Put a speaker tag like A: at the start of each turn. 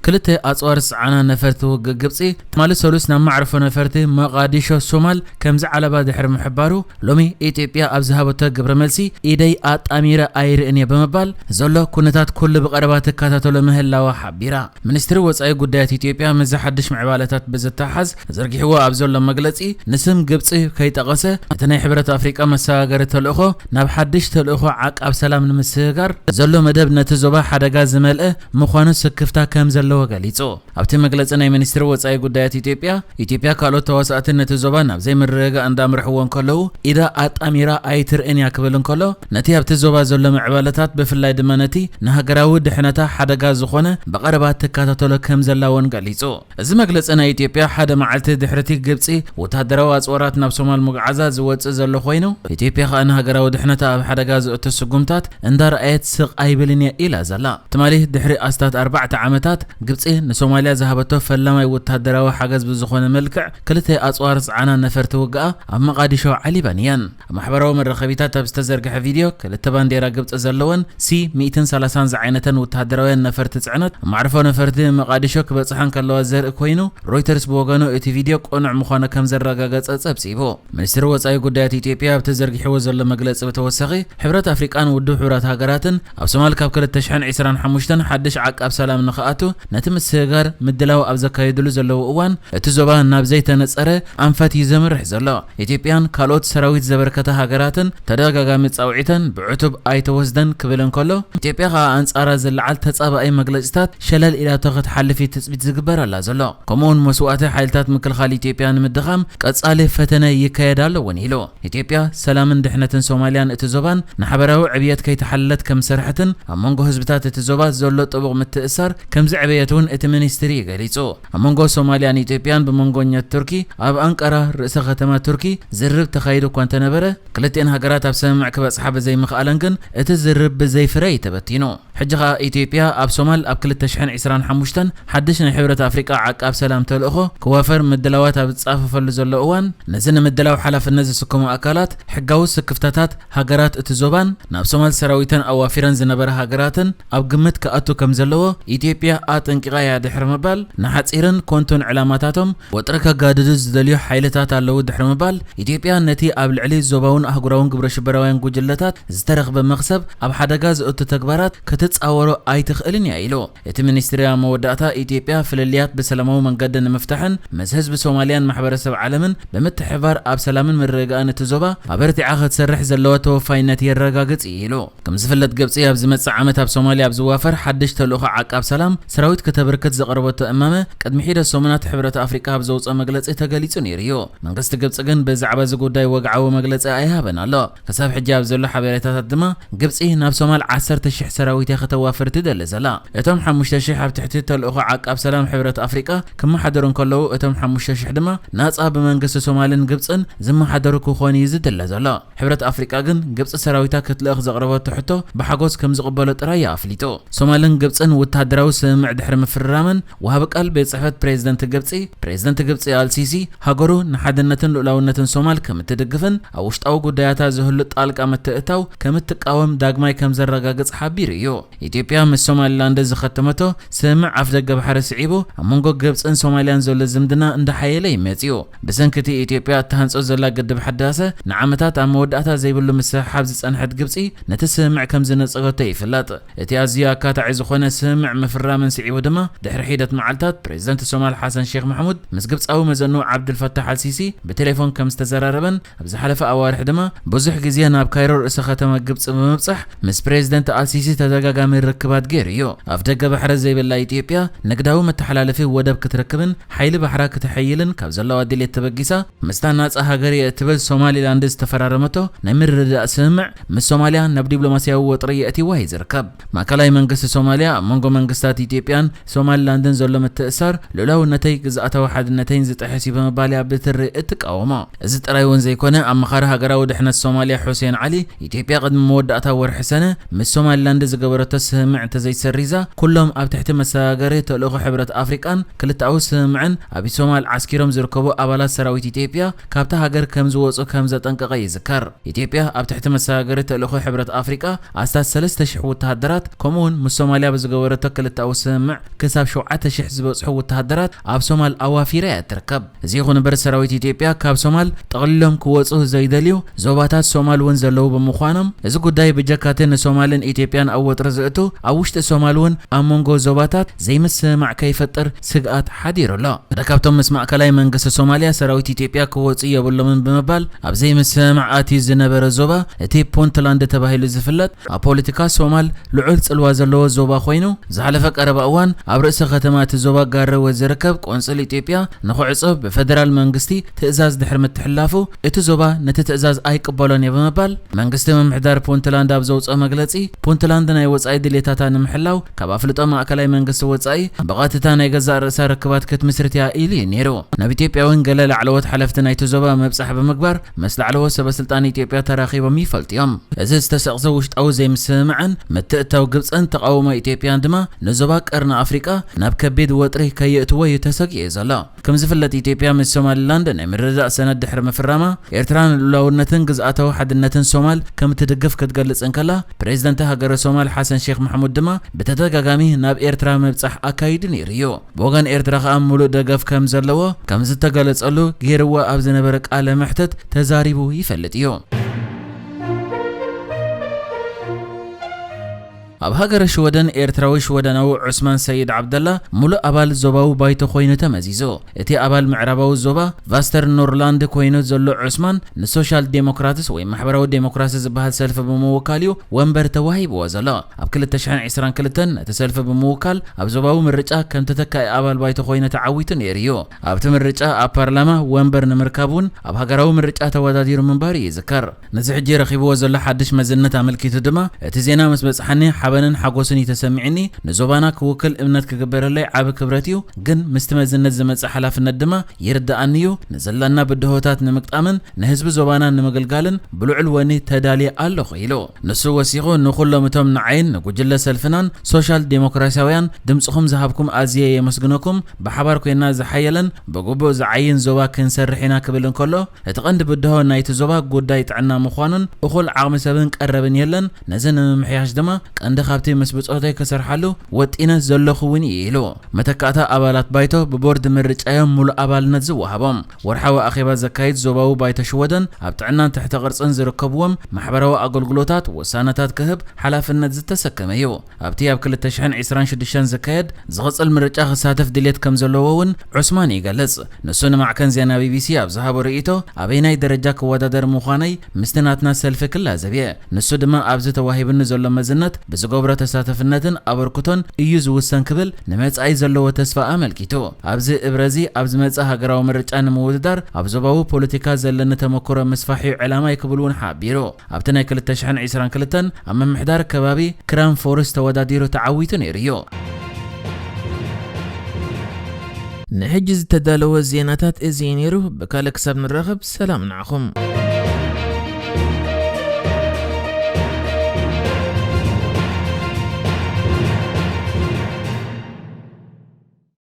A: كلته أصوار عنا نفرته جبسي مال سولوس نما عرفوا نفرته مقاديشو الصومال كم زعل بعد حرم محبارو لومي إثيوبيا أبزهابته جبر ملسي إيدي أميرة أير إني بمبال زلوا كنتات كل بقربات كاتاتو مهلا وحبيرة منستر وصاي قدات إثيوبيا مزحدش معبالتات بزتحز زرقي هو أبزول لما قلتي نسم جبسي كي تقصه تناي حبرة أفريقيا مساجر تلأخو نبحدش تلأخو عق أبسلام نمسجر زلوا مدب نتزوبا حدا جاز ملأ مخانو سكفتا كم زلوا قليتو أبتي مقلتنا منستر وصاي قدات إثيوبيا قالوا تواسات نتزوبا نبزي من رجع عندهم رحوان كله إذا أميرة أيتر إني أقبلن كله نتي أبتزوبا زلوا معبالتات بفلاي دمانتي نهجراود حنتا حدا جاز خونه بقربات كاتاتو كم زلوا قليتو إذا مقلتنا إثيوبيا حدا معلت دحرتي جبسي وتهدروا أصورات نفسهم المقعزة زوج زلوا خوينو إثيوبيا خانها جراود حنتا بحدا جاز التسقمتات اندار آيات سق أيبلنيا إلى زلا تماليه دحري أستات 4 عامات جبسي نسوماليا ذهبتوا فلما وتهدروا حجز بزخون ملكع كلته أصوار عنا نفرت وقع أما قادشوا علي بنيان محبروا من رخبيتات بستزرق فيديو كلته بانديرا جبت زلون سي 230 زعينة وتهدروا نفرت عنت معرفوا نفرت مقادشوا كبصحن كلوا زر كوينو رويترز بوغانو اتي فيديو قنع مخانه كم زرقاقات أتصبسيبو منستر وصاي قدات إثيوبيا بتزرق حوز ولا مقلص بتوسخي حبرة أفريقان ودو حبرات هاجراتن أو سومال كاب كل التشحن عسران حموشتن حدش عق أبسلام نخاته نتم السجار مدلاو أبزكا يدلو زلو أوان اتزوبا نابزيت نصره أنفت يزمر حزلا إثيوبيان كالوت سراويت زبركته هاجراتن تداغا متصاوعتن بعتب أي توزدن كبلن كله إثيوبيا غا أنصار زلعل تصابا أي مقلصتات شلل إلى تاخد حل في تثبيت زغبر لا زلا كمون مسوأته حالتات مكل خالي إثيوبيان مدخام قصاله فتنه يكيدال ونيلو إثيوبيا سلامن دحنتن سوماليان اتزوبان نحبراو عبيات كي تحلت كم سرحتن امونغو حزبتات اتزوبات زلو طبق متأثر كم زعبيتون اتمنستري غليصو امونغو سوماليان إثيوبيان بمونغونيا تركي اب انقره رئيس ختمه تركي زرب تخايدو كونت نبره كلتين هاجرات اب سمع كبصحاب زي مخالنكن اتزرب بزي فري تبتينو حجها إثيوبيا اب سومال اب كل تشحن عسران حموشتن حدشنا حبرة أفريقيا عقاب سلام تلأخو كوافر مدلوات بتصافف فلزلو اوان نزن مدلو حلف الناس سكمو اكالات حقاو سكفتاتات هاجرات اتزوبان ناب سومال سراويتن اوافيرن زنبر هاجراتن اب قمت كاتو كم زلو إثيوبيا اتنقيا دحر مبال نحصيرن كونتون علاماتاتهم وتركا غاددز دليو حيلتات علو دحر مبال إثيوبيا نتي اب العلي زوباون احغراون قبر شبراوين جوجلتات زترخ بمخسب اب حدغاز ات تكبارات كتتصاورو اي تخلن يايلو اتمنستريا موداتا إثيوبيا فلليات بسلامو منقدن مفتحن مزهز بسوماليان محبرسب عالمن بمتحبار اب سلامن من رجاء تزوبا ابرتي عاخد سرح زلوته فاينت يرغاغص يلو كم زفلت قبصي اب زمص عامت اب سوماليا اب زوافر حدش تلوخ عقاب سلام سراويت كتبركت زقربته امامه قدم حيده سومنات حبره افريقيا اب زوص مغلص تغليص نيريو منغست قبص ግን በዛዕባ ዝጉዳይ ወግዓው መግለጽ አይሃበን አሎ ከሳብ ሕጃብ ዘሎ ሓበሬታታት ድማ ግብጽ ናብ ሶማል 10000 ሰራዊት ከተዋፈር ትደለዘላ እቶም 5000 ኣብ ትሕቲ ተልእኹ ዓቃብ ሰላም ሕብረት ኣፍሪቃ ከመሓደሩን ከለው እቶም 5000 ድማ ናጻ በመንግስት ሶማልን ግብጽን ዝመሓደሩ ክኾኑ ይዝደለዘላ ሕብረት ኣፍሪቃ ግን ግብጽ ሰራዊታ ክትለኽ ዘቕረበቶ ሕቶ ብሓጎስ ከም ዝቕበሎ ጥራይ ኣፍሊጦ ሶማልን ግብጽን ወታደራዊ ስምዕ ድሕሪ ምፍራምን ወሃብ ቃል ቤጽሕፈት ፕሬዝዳንት ግብጽ አልሲሲ ሃገሩ ንሓድነትን ሉዓላውነትን ሶማል ከምትደግፍን አውሽጣው ጉዳያታ ዝህሉ ጣልቃ መተእታው ከምትቃወም ዳግማይ ከም ዘረጋግጽ ሓቢር እዩ ኢትዮጵያ ምስ ሶማሊላንድ ዝኸተመቶ ስምዕ ኣፍደገ ባሕሪ ስዒቡ ኣመንጎ ግብጽን ሶማሊያን ዘሎ ዝምድና እንዳሓየለ ይመጽዩ በሰንከቲ ኢትዮጵያ ተሃንጾ ዘላ ገድብ ሓዳሰ ንዓመታት ኣብ መወዳእታ ዘይብሉ ምስሓብ ዝጸንሐት ግብጽ ነቲ ስምዕ ከም ዝነጸገቶ ይፍለጥ እቲ ኣዝዩ ኣካታዒ ዝኾነ ስምዕ ምፍራምን ስዒቡ ድማ ድሕሪ ሒደት መዓልታት ፕሬዝዳንት ሶማል ሓሰን ሼክ መሐሙድ ምስ ግብጻዊ መዘኑ ዓብድልፈታሕ አልሲሲ በቴሌፎን ከም ዝተዘራረበን ኣብ ዝሓለፈ ኣዋርሕ ድማ ብዙሕ ግዜ ናብ ካይሮ ርእሰ ከተማ ግብጽ በመብጽሕ ምስ ፕሬዝዳንት አልሲሲ ተደጋጋሚ ርክባት ገይሩ ኣብ ደገ ባሕሪ ዘይብላ ኢትዮጵያ ንግዳዊ መተሓላለፊ ወደብ ክትረክብን ሓይሊ ባሕራ ክትሐይልን ካብ ዘለዋ ድሌት ተበጊሳ ምስታና ናጻ ሃገር የትብል ሶማሊላንድ ዝተፈራረመቶ ናይ ምርድዳእ ስምዕ ምስ ሶማሊያ ናብ ዲፕሎማሲያዊ ወጥሪ የእቲዋ ይዝርከብ ማዕከላዊ መንግስቲ ሶማሊያ መንጎ መንግስታት ኢትዮጵያን ሶማሊላንድን ዘሎ ምትእሳር ሉዓላውነተይ ግዛኣታዊ ሓድነተይን ዝጥሕስ በመባልያ ብትሪ እትቃወሞ እዚ ጥራይ እውን ዘይኮነ ኣመኻሪ ሃገራዊ ድሕነት ሶማሊያ ሁሴን ዓሊ ኢትዮጵያ ቅድሚ መወዳእታ ወርሒ ሰነ ምስ ሶማሊላንድ ዝገበረቶ ስምዕ ተዘይሰሪዛ ኩሎም ኣብ ትሕቲ መሰጋገሪ ተልእኹ ሕብረት ኣፍሪቃን ክልታዊ ስምዕን ኣብ ሶማል ዓስኪሮም ዝርከቡ ኣባላት ሰራዊት ኢትዮጵያ ካብታ ሃገር ከም ዝወጹ ከም ዘጠንቀቐ ይዝከር ኢትዮጵያ ኣብ ትሕቲ መሰጋገሪ ተልእኹ ሕብረት ኣፍሪቃ ኣስታት 3000 ወተሃደራት ከምኡውን ምስ ሶማሊያ ብዝገበረቶ ክልታዊ ስምዕ كساب 7000 ዝበፅሑ ወተሃደራት ኣብ ሶማል ኣዋፊራ ትርከብ እዚ ይኹን በር ሰራዊት ኢትዮጵያ ካብ ሶማል ጠቕልሎም ክወፁ ዘይደልዩ ዞባታት ሶማል ውን ዘለው ብምዃኖም እዚ ጉዳይ ብጀካትን ሶማልን ኢትዮጵያን ኣብ ወጥሪ ዝእቱ ኣብ ውሽጢ ሶማል ውን ኣብ መንጎ ዞባታት ዘይምስማዕ ከይፈጥር ስግኣት ሓዲሩ ኣሎ ካብቶም ምስ ማእከላይ መንግስቲ ሶማልያ ሰራዊት ኢትዮጵያ ክወፁ የብሎምን ብምባል ኣብ ዘይምስማዕ ኣትዩ ዝነበረ ዞባ እቲ ፑንትላንድ ተባሂሉ ዝፍለጥ ኣብ ፖለቲካ ሶማል ልዑል ጽልዋ ዘለዎ ዞባ ኮይኑ ዝሓለፈ ቀረባ እዋን ኣብ ርእሰ ከተማ እቲ ዞባ ጋረወ ዝርከብ ቆንስል ኢትዮጵያ ንኽዕፀብ ብፌደራል መንግስቲ ትእዛዝ ድሕሪ ምትሕላፉ እቲ ዞባ ነቲ ትእዛዝ ኣይቅበሎን እየ ብምባል መንግስቲ ምምሕዳር ፑንትላንድ ኣብ ዘውፅኦ መግለፂ ፑንትላንድ ናይ ወፃኢ ድሌታታ ንምሕላው ካብ ኣፍልጦ ማእከላይ መንግስቲ ወፃኢ ብቐጥታ ናይ ገዛእ ርእሳ ርክባት ክትምስርት እያ ኢሉ ነይሩ ናብ ኢትዮጵያ ውን ገለ ላዕለዎት ሓለፍቲ ናይቲ ዞባ መብፃሕ ብምግባር ምስ ላዕለዎት ሰበስልጣን ኢትዮጵያ ተራኺቦም ይፈልጥዮም እዚ ዝተሰቕዘ ውሽጣዊ ዘይምስምዕን ምትእታው ግብፅን ተቃውሞ ኢትዮጵያን ድማ ንዞባ ቀርኒ ኣፍሪቃ ናብ ከቢድ ወጥሪ ከየእትዎ ተሰጊኡ ዘሎ ከም ዝፍለጥ ኢትዮጵያ ምስ ሶማሊላንድ ናይ ምርድዳእ ሰነድ ድሕሪ ምፍራማ ኤርትራን ልኡላውነትን ግዝኣታዊ ሓድነትን ሶማል ከም ትድግፍ ክትገልጽ እንከላ ፕሬዝዳንት ሃገረ ሶማል ሓሰን ሼክ መሐሙድ ድማ ብተደጋጋሚ ናብ ኤርትራ መብጻሕ ኣካይድ ነይሩ እዩ ብወገን ኤርትራ ከዓ ሙሉእ ደገፍ ከም ዘለዎ ከም ዝተገለጸሉ ገይርዋ ኣብ ዝነበረ ቃለ መሕተት ተዛሪቡ ይፈልጥ እዩ ኣብ ሃገረ ሽወደን ኤርትራዊ ሽወደናዊ ዑስማን ሰይድ ዓብደላ ሙሉእ ኣባል ዞባዊ ባይቶ ኮይኑ ተመዚዙ እቲ ኣባል ምዕራባዊ ዞባ ቫስተር ኖርላንድ ኮይኑ ዘሎ ዑስማን ንሶሻል ዴሞክራትስ ወይ ማሕበራዊ ዴሞክራሲ ዝበሃል ሰልፊ ብምውካልዩ ወንበር ተዋሂብዎ ዘሎ ኣብ 2022 ነቲ ሰልፊ ብምውካል ኣብ ዞባዊ ምርጫ ከም ተተካኢ ኣባል ባይቶ ኮይኑ ተዓዊቱ ነይሩ እዩ ኣብቲ ምርጫ ኣብ ፓርላማ ወንበር ንምርካቡን ኣብ ሃገራዊ ምርጫ ተወዳዲሩ ምንባር ይዝከር ነዚ ሕጂ ረኺብዎ ዘሎ ሓድሽ መዝነት ኣመልኪቱ ድማ እቲ ዜና ምስ በፅሐኒ ሓበንን ሓጎስን ይተሰምዕኒ ንዞባና ክውክል እምነት ክግበረለይ ዓብ ክብረትዩ ግን ምስትመዝነት ዝመጽእ ሓላፍነት ድማ ይርዳኣንዩ ንዘለና ብድሆታት ንምቅጣምን ንህዝቢ ዞባና ንምግልጋልን ብልዑል ወኒ ተዳልየ ኣለኹ ኢሉ ንሱ ወሲኹ ንኹሎም እቶም ንዓይን ንጉጅለ ሰልፍናን ሶሻል ዴሞክራሲያውያን ድምፅኹም ዝሃብኩም ኣዝየ የመስግነኩም ብሓባር ኮይና ዝሓየለን ብግቡእ ዝዓይን ዞባ ክንሰርሕ ኢና ክብል እንከሎ እቲ ቀንዲ ብድሆ ናይቲ ዞባ ጉዳይ ጥዕና ምዃኑን እኹል ዓቕሚ ሰብን ቀረብን የለን ነዚ ንምምሕያሽ ድማ ቀንዲ ካብቲ ምስ ብጾተይ ከሰርሓሉ ወጢነት ዘለኹ ውን ኢሉ መተካእታ ኣባላት ባይቶ ብቦርድ ምርጫዮም ሙሉእ ኣባልነት ዝወሃቦም ወርሓዊ ኣኼባ ዘካይድ ዞባዊ ባይቶ ሽወደን ኣብ ጥዕናን ትሕተ ቅርጽን ዝርከብዎም ማሕበራዊ ኣገልግሎታት ወሳነታት ክህብ ሓላፍነት ዝተሰከመ እዩ ኣብቲ ኣብ 2026 ዘካየድ ዝቕጽል ምርጫ ክሳተፍ ድሌት ከም ዘለዎ ውን ዑስማን ይገልጽ ንሱ ንማዕከን ዜና ቢቢሲ ኣብ ዝሃቦ ርእይቶ ኣበይናይ ደረጃ ክወዳደር ምዃነይ ምስቲ ናትና ሰልፊ ክላዘብየ ንሱ ድማ ኣብዚ ተዋሂብኒ ዘሎ መዝነት ብዝገብሮ ተሳተፍነትን ኣበርክቶን እዩ ዝውሰን ክብል ንመጻኢ ዘለዎ ተስፋ ኣመልኪቱ ኣብዚ እብረዚ ኣብ ዝመጽእ ሃገራዊ ምርጫ ንምውድዳር ኣብ ዞባዊ ፖለቲካ ዘለነ ተመክሮ ምስፋሕዩ ዕላማ ይክብል ውን ሓቢሩ ኣብቲ ናይ 2022 ኣብ ምምሕዳር ከባቢ ክራም ፎረስት ተወዳዲሩ ተዓዊቱ ነይሩ እዩ ንሕጂ ዝተዳለወ ዜናታት እዚ ነይሩ ብካልእ ክሳብ ንራኸብ ሰላም ንዓኹም